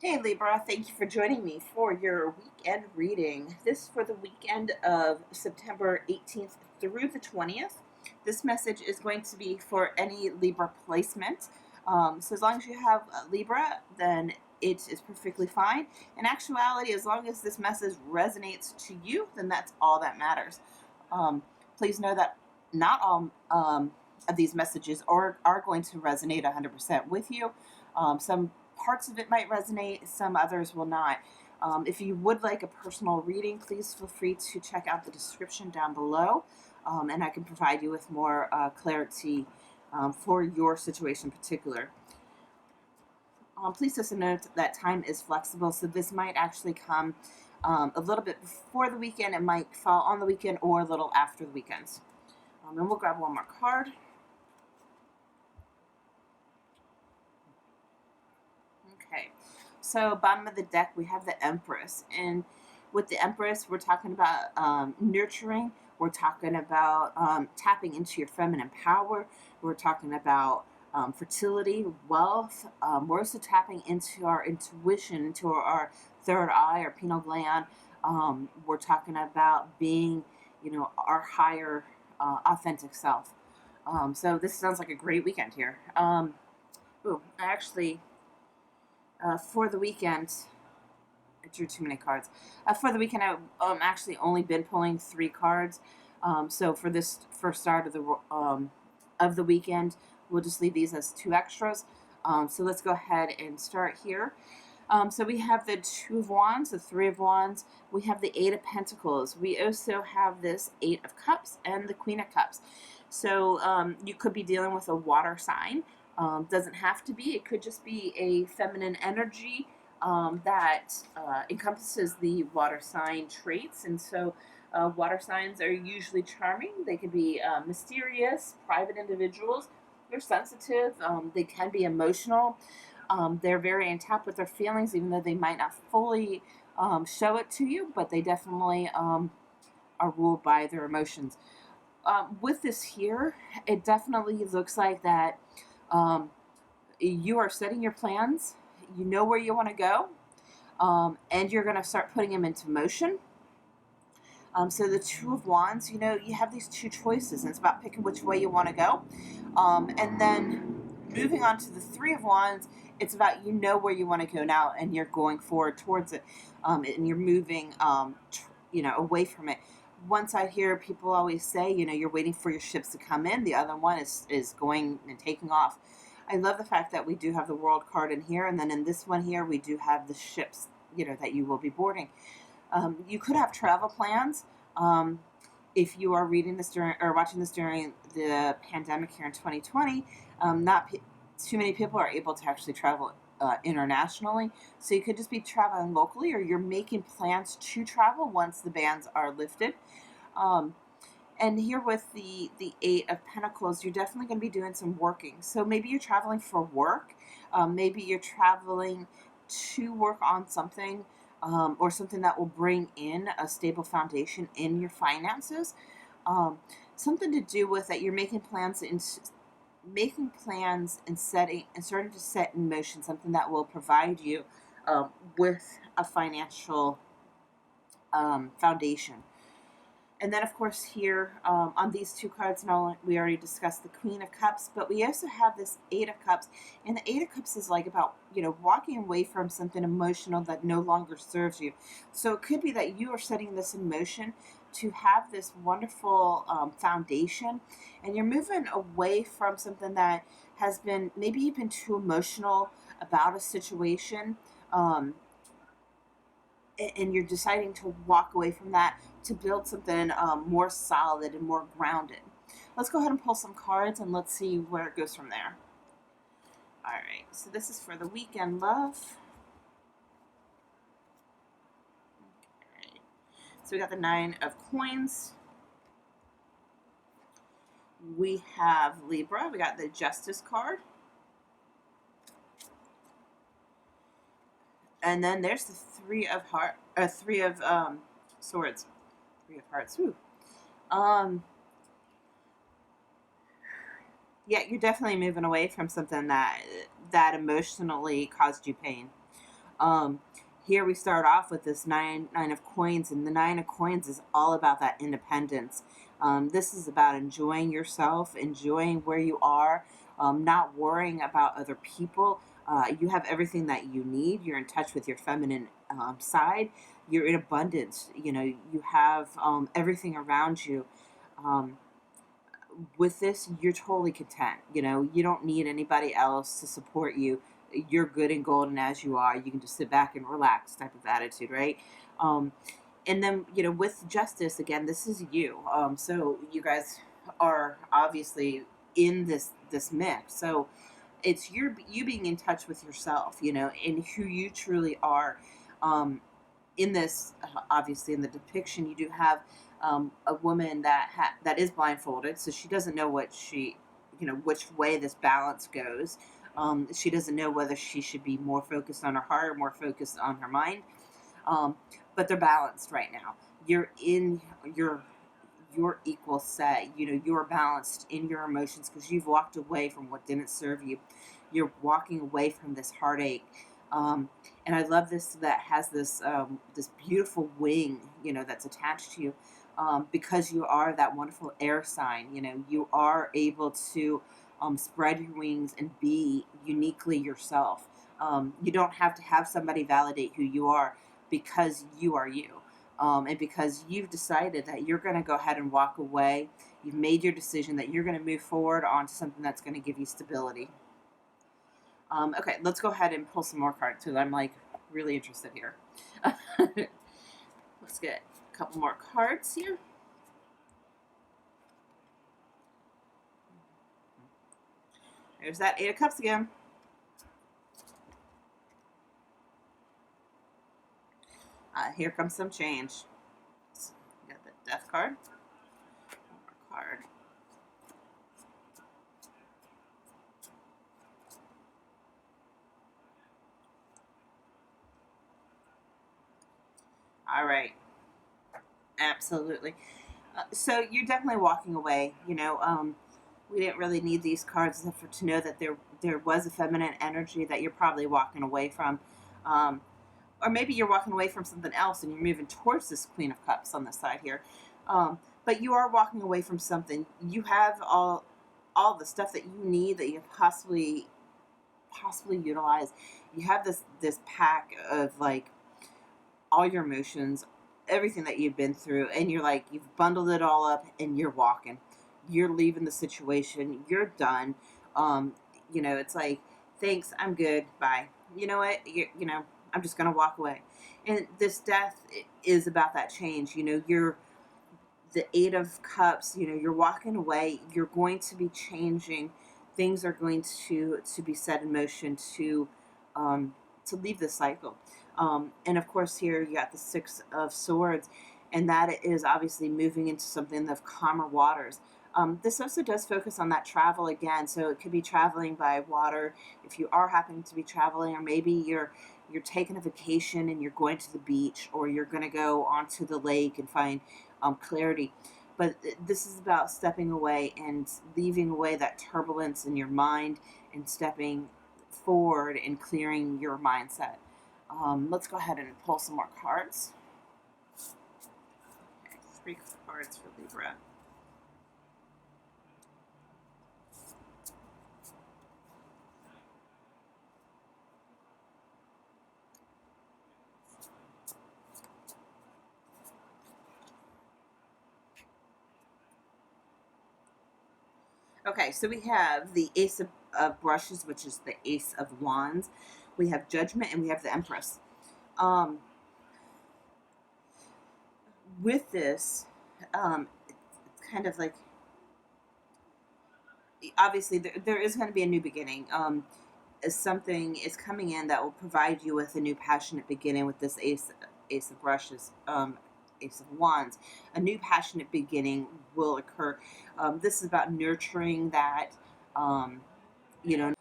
Hey Libra, thank you for joining me for your weekend reading. This is for the weekend of September 18th through the 20th. This message is going to be for any Libra placement. So as long as you have Libra, then it is perfectly fine. In actuality, as long as this message resonates to you, then that's all that matters. Please know that not all of these messages are going to resonate 100% with you. Some parts of it might resonate, some others will not. If you would like a personal reading, please feel free to check out the description down below, and I can provide you with more clarity for your situation in particular. Please just note that time is flexible, so this might actually come a little bit before the weekend. It might fall on the weekend or a little after the weekends. And we'll grab one more card. Okay, so bottom of the deck we have the Empress, and with the Empress we're talking about nurturing. We're talking about tapping into your feminine power. We're talking about fertility, wealth. We're also tapping into our intuition, into our third eye, our pineal gland. We're talking about being, our higher, authentic self. So this sounds like a great weekend here. Actually, for the weekend, I drew too many cards. For the weekend, I've actually only been pulling 3 cards. So for this first start of the weekend, we'll just leave these as 2 extras. So let's go ahead and start here. So we have the 2 of Wands, the 3 of Wands. We have the 8 of Pentacles. We also have this 8 of Cups and the Queen of Cups. So you could be dealing with a water sign. Doesn't have to be. It could just be a feminine energy that encompasses the water sign traits. And so water signs are usually charming. They can be mysterious, private individuals. They're sensitive. They can be emotional. They're very in tap with their feelings, even though they might not fully show it to you, but they definitely are ruled by their emotions. With this here, it definitely looks like that you are setting your plans, you know where you want to go, and you're going to start putting them into motion. So the 2 of Wands, you have these 2 choices, and it's about picking which way you want to go. And then moving on to the 3 of Wands, it's about where you want to go now, and you're going forward towards it, and you're moving, away from it. One side here, people always say, you're waiting for your ships to come in. The other one is going and taking off. I love the fact that we do have the World card in here, and then in this one here, we do have the ships, that you will be boarding. You could have travel plans. If you are reading this during or watching this during the pandemic here in 2020, not too many people are able to actually travel internationally. So you could just be traveling locally, or you're making plans to travel once the bans are lifted. And here with the 8 of Pentacles, you're definitely going to be doing some working. So maybe you're traveling for work. Maybe you're traveling to work on something, or something that will bring in a stable foundation in your finances. Something to do with that you're making plans and starting to set in motion something that will provide you with a financial foundation. And then, of course, here on these 2 cards, we already discussed the Queen of Cups, but we also have this 8 of Cups. And the 8 of Cups is like about, walking away from something emotional that no longer serves you. So it could be that you are setting this in motion to have this wonderful foundation, and you're moving away from something that has been, maybe you've been too emotional about a situation. And you're deciding to walk away from that to build something more solid and more grounded. Let's go ahead and pull some cards, and let's see where it goes from there. All right, so this is for the weekend, love. Okay. So we got the 9 of Coins. We have Libra. We got the Justice card. And then there's the 3 of Swords. 3 of Hearts. Woo. You're definitely moving away from something that emotionally caused you pain. Um, Here we start off with this nine of coins, and the nine of coins is all about that independence. This is about enjoying yourself, enjoying where you are, not worrying about other people. You have everything that you need. You're in touch with your feminine side. You're in abundance. You know, you have everything around you. Um, with this, you're totally content. You know, you don't need anybody else to support you. You're good and golden as you are. You can just sit back and relax, type of attitude, right? Um, and then, you know, with justice, again, this is you. So you guys are obviously in this mix. So it's you being in touch with yourself, you know, and who you truly are. Um, in this, obviously in the depiction, you do have a woman that is blindfolded, so she doesn't know what she, you know, which way this balance goes. She doesn't know whether she should be more focused on her heart or more focused on her mind. Um, but they're balanced right now. You're in your equal set. You know, you're balanced in your emotions because you've walked away from what didn't serve you. You're walking away from this heartache. And I love this that has this beautiful wing, you know, that's attached to you, because you are that wonderful air sign. You know, you are able to spread your wings and be uniquely yourself. You don't have to have somebody validate who you are because you are you. And because you've decided that you're going to go ahead and walk away, you've made your decision that you're going to move forward onto something that's going to give you stability. Okay, let's go ahead and pull some more cards because I'm like really interested here. Let's get a couple more cards here. There's that Eight of Cups again. Here comes some change. We got the Death card. One more card. All right. Absolutely. So you're definitely walking away. You know, we didn't really need these cards to know that there was a feminine energy that you're probably walking away from. Or maybe you're walking away from something else and you're moving towards this Queen of Cups on the side here. But you are walking away from something. You have all the stuff that you need that you possibly utilize. You have this pack of like all your emotions, everything that you've been through, and you're like you've bundled it all up and you're walking. You're leaving the situation. You're done. Um, you know, it's like thanks, I'm good. Bye. You know what? You know, I'm just gonna walk away. And this death is about that change. You know, you're the Eight of Cups. You know, you're walking away. You're going to be changing. Things are going to be set in motion to leave the cycle. And of course, here you got the Six of Swords, and that is obviously moving into something of calmer waters. This also does focus on that travel again, so it could be traveling by water if you are happening to be traveling, or maybe you're taking a vacation and you're going to the beach, or you're going to go onto the lake and find clarity. But this is about stepping away and leaving away that turbulence in your mind and stepping forward and clearing your mindset. Let's go ahead and pull some more cards. Okay, 3 cards for Libra. Okay, so we have the Ace of Brushes, which is the Ace of Wands. We have Judgment, and we have the Empress. Um, with this, it's kind of like obviously there is going to be a new beginning. Something is coming in that will provide you with a new passionate beginning with this Ace of Brushes. Ace of Wands, a new passionate beginning will occur. This is about nurturing that. You know,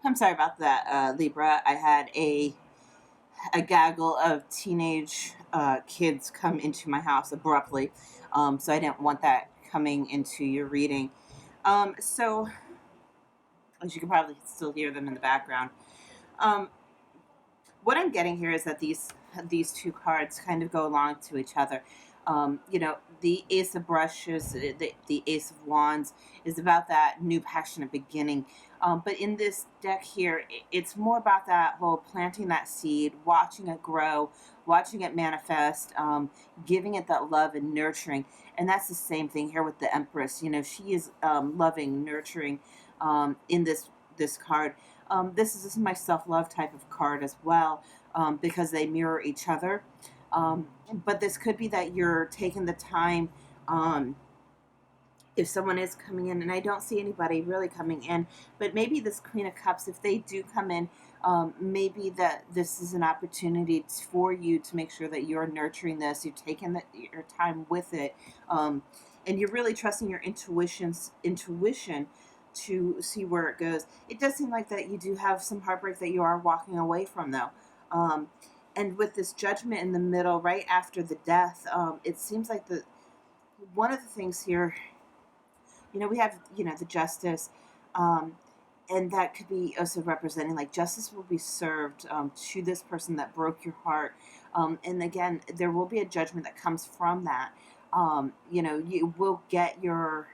I'm sorry about that, Libra. I had a gaggle of teenage kids come into my house abruptly, so I didn't want that coming into your reading. So, as you can probably still hear them in the background. Um, what I'm getting here is that these two cards kind of go along to each other. You know, the Ace of Brushes, the Ace of Wands is about that new passionate beginning. But in this deck here, it's more about that whole planting that seed, watching it grow, watching it manifest, giving it that love and nurturing. And that's the same thing here with the Empress. You know, she is loving, nurturing in this card. This is my self-love type of card as well, because they mirror each other. But this could be that you're taking the time, if someone is coming in, and I don't see anybody really coming in, but maybe this Queen of Cups, if they do come in, maybe that this is an opportunity for you to make sure that you're nurturing this, you're taking your time with it, and you're really trusting your intuition to see where it goes. It does seem like that you do have some heartbreak that you are walking away from, though. And with this Judgment in the middle, right after the death, it seems like one of the things here, you know, we have, you know, the Justice, and that could be also representing like justice will be served to this person that broke your heart. And again, there will be a judgment that comes from that. You know, you will get your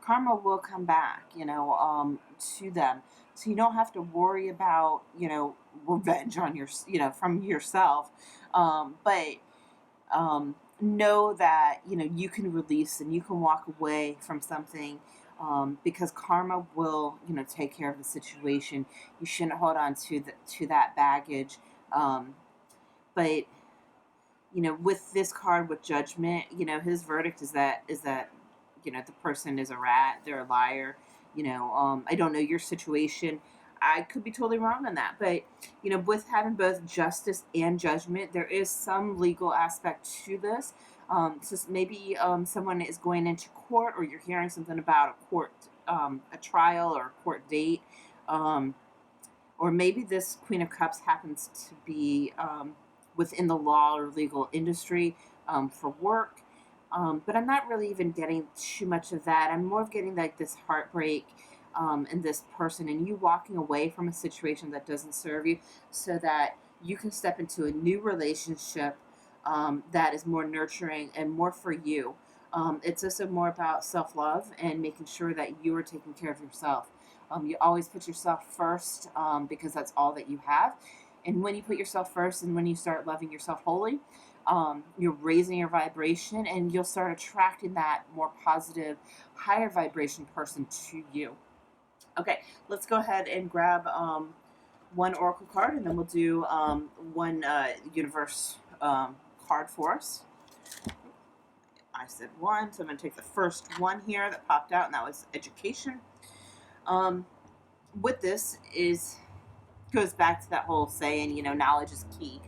karma will come back, you know, to them. So you don't have to worry about, you know, revenge on you know, from yourself. But know that, you know, you can release and you can walk away from something, because karma will, you know, take care of the situation. You shouldn't hold on to that baggage. But you know, with this card with Judgment, you know, his verdict is that you know, the person is a rat, they're a liar. You know, I don't know your situation. I could be totally wrong on that, but you know, with having both justice and judgment, there is some legal aspect to this. So maybe someone is going into court, or you're hearing something about a court, a trial or a court date, um, or maybe this Queen of Cups happens to be within the law or legal industry, for work. But I'm not really even getting too much of that. I'm more of getting like this heartbreak, and this person, and you walking away from a situation that doesn't serve you, so that you can step into a new relationship, that is more nurturing and more for you. It's also more about self love and making sure that you are taking care of yourself. You always put yourself first, because that's all that you have. And when you put yourself first and when you start loving yourself wholly, you're raising your vibration, and you'll start attracting that more positive, higher vibration person to you. Okay, let's go ahead and grab one oracle card, and then we'll do one universe card for us. I said one, so I'm going to take the first one here that popped out, and that was education. With this is goes back to that whole saying, you know, knowledge is key.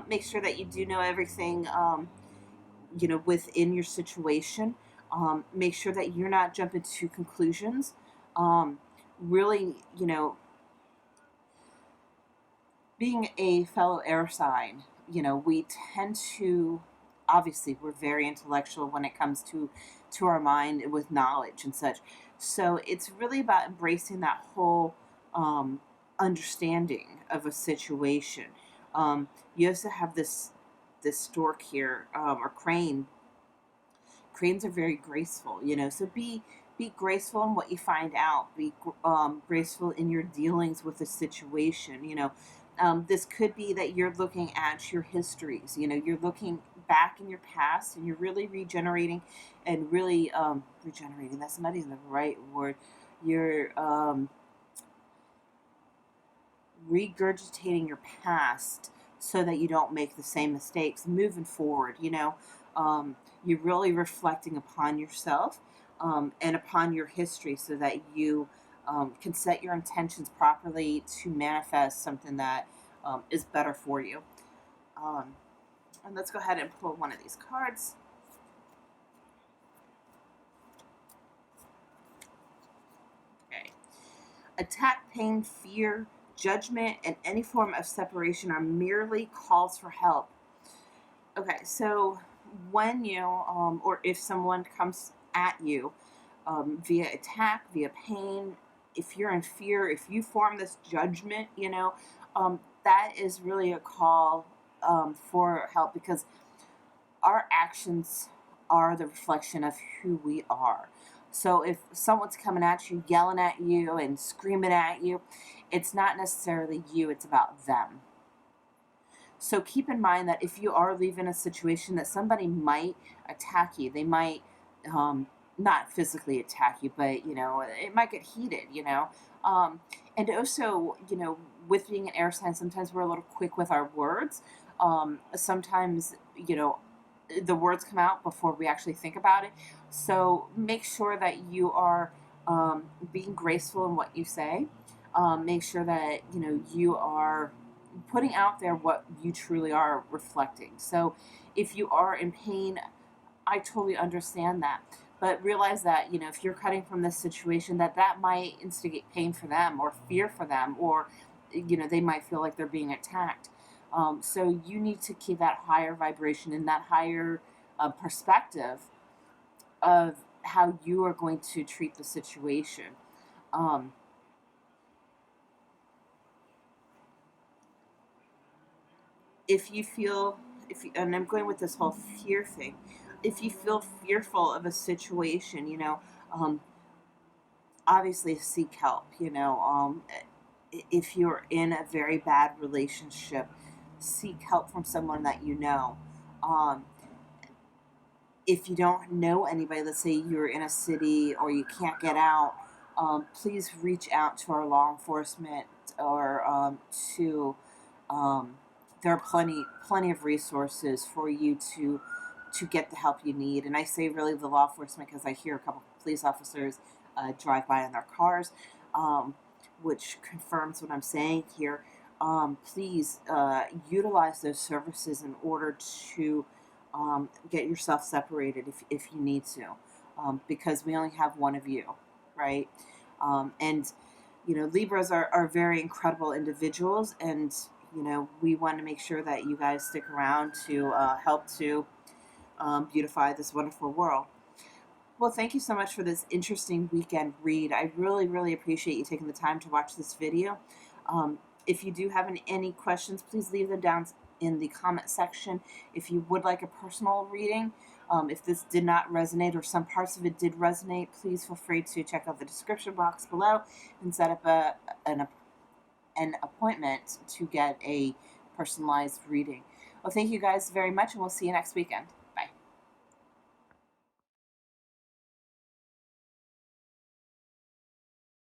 Make sure that you do know everything, you know, within your situation. Make sure that you're not jumping to conclusions. Really, you know, being a fellow air sign, you know, we tend to, obviously, we're very intellectual when it comes to our mind with knowledge and such. So it's really about embracing that whole understanding of a situation. You also have this stork here, or crane. Cranes are very graceful, you know. So be graceful in what you find out. Be graceful in your dealings with the situation. You know, this could be that you're looking at your histories. You know, you're looking back in your past, and you're really regenerating, and really regenerating. That's not even the right word. You're regurgitating your past so that you don't make the same mistakes moving forward. You know, you're really reflecting upon yourself, and upon your history, so that you can set your intentions properly to manifest something that is better for you. And let's go ahead and pull one of these cards. Okay. Attack, pain, fear, judgment, and any form of separation are merely calls for help. Okay, so when you, or if someone comes at you, via attack, via pain, if you're in fear, if you form this judgment, you know, that is really a call for help, because our actions are the reflection of who we are. So if someone's coming at you, yelling at you, and screaming at you, it's not necessarily you, it's about them. So keep in mind that if you are leaving a situation, that somebody might attack you. They might not physically attack you, but it might get heated. And also, with being an air sign, sometimes we're a little quick with our words. Sometimes, the words come out before we actually think about it. So make sure that you are being graceful in what you say. Make sure that you are putting out there what you truly are reflecting. So if you are in pain, I totally understand that. But realize that, if you're cutting from this situation, that might instigate pain for them, or fear for them, or, they might feel like they're being attacked. So you need to keep that higher vibration and that higher perspective of how you are going to treat the situation. Um, if you feel, and I'm going with this whole fear thing, if you feel fearful of a situation, um, obviously seek help. If you're in a very bad relationship, seek help from someone that you know. Um, if you don't know anybody, let's say you're in a city or you can't get out, please reach out to our law enforcement, or to there are plenty of resources for you to get the help you need. And I say really the law enforcement because I hear a couple of police officers drive by in their cars, which confirms what I'm saying here. Please utilize those services in order to get yourself separated if you need to, because we only have one of you, right? And Libras are very incredible individuals, and we want to make sure that you guys stick around to help to beautify this wonderful world. Well, thank you so much for this interesting weekend read. I really, really appreciate you taking the time to watch this video. If you do have any questions, please leave them down in the comment section. If you would like a personal reading, if this did not resonate or some parts of it did resonate, please feel free to check out the description box below and set up an appointment to get a personalized reading. Well, thank you guys very much, and we'll see you next weekend.